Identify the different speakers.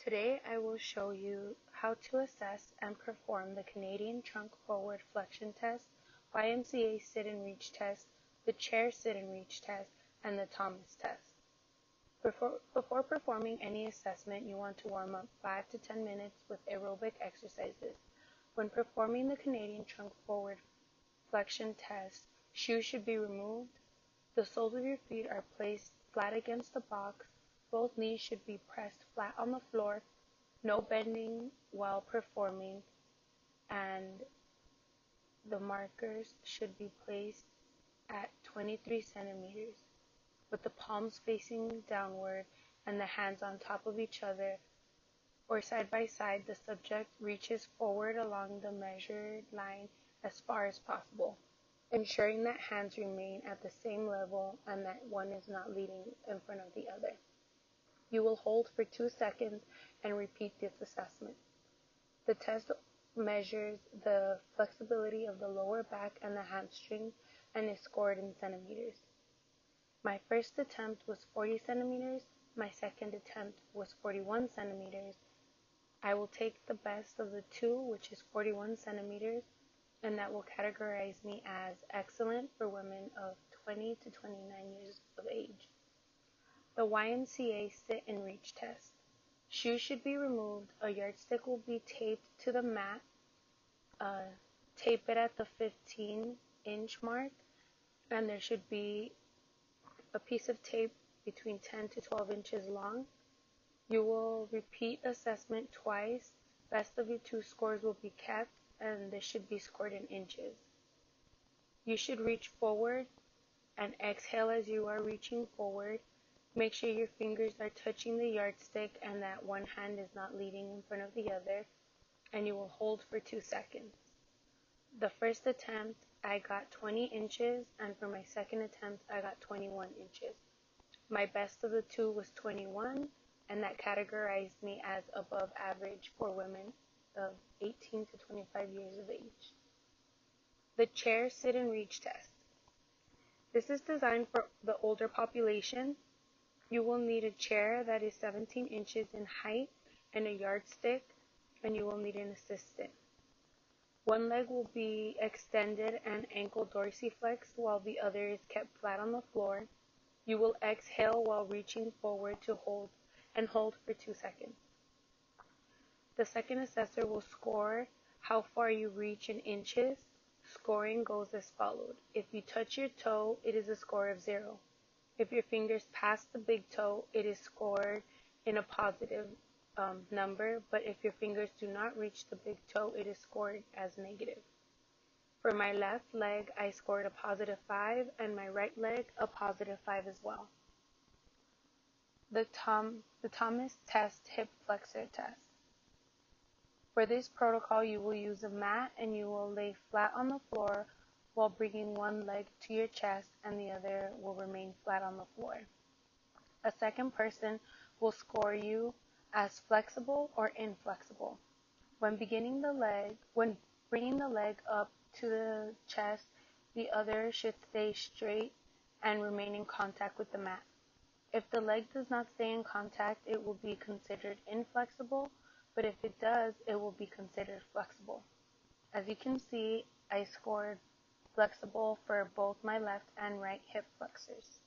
Speaker 1: Today I will show you how to assess and perform the Canadian Trunk Forward Flexion Test, YMCA Sit and Reach Test, the Chair Sit and Reach Test, and the Thomas Test. Before performing any assessment, you want to warm up 5 to 10 minutes with aerobic exercises. When performing the Canadian Trunk Forward Flexion Test, shoes should be removed. The soles of your feet are placed flat against the box. Both knees should be pressed flat on the floor, no bending while performing, and the markers should be placed at 23 centimeters, with the palms facing downward and the hands on top of each other or side by side. The subject reaches forward along the measured line as far as possible, ensuring that hands remain at the same level and that one is not leading in front of the other. You will hold for 2 seconds and repeat this assessment. The test measures the flexibility of the lower back and the hamstring and is scored in centimeters. My first attempt was 40 centimeters. My second attempt was 41 centimeters. I will take the best of the two, which is 41 centimeters, and that will categorize me as excellent for women of 20 to 29 years of age. The YMCA Sit and Reach Test. Shoes should be removed. A yardstick will be taped to the mat. Tape it at the 15-inch mark, and there should be a piece of tape between 10 to 12 inches long. You will repeat assessment twice. Best of your two scores will be kept, and this should be scored in inches. You should reach forward and exhale as you are reaching forward. Make sure your fingers are touching the yardstick and that one hand is not leading in front of the other, and you will hold for 2 seconds. The first attempt, I got 20 inches, and for my second attempt, I got 21 inches. My best of the two was 21, and that categorized me as above average for women of 18 to 25 years of age. The Chair Sit and Reach Test. This is designed for the older population. You will need a chair that is 17 inches in height and a yardstick, and you will need an assistant. One leg will be extended and ankle dorsiflexed while the other is kept flat on the floor. You will exhale while reaching forward to hold for 2 seconds. The second assessor will score how far you reach in inches. Scoring goes as followed. If you touch your toe, it is a score of 0. If your fingers pass the big toe, it is scored in a positive number, but if your fingers do not reach the big toe, it is scored as negative. For my left leg, I scored a positive 5, and my right leg a positive 5 as well. The Thomas Test Hip Flexor Test. For this protocol, you will use a mat and you will lay flat on the floor while bringing one leg to your chest and the other will remain flat on the floor. A second person will score you as flexible or inflexible. When bringing the leg up to the chest, the other should stay straight and remain in contact with the mat. If the leg does not stay in contact, it will be considered inflexible, but if it does, it will be considered flexible. As you can see, I scored flexible for both my left and right hip flexors.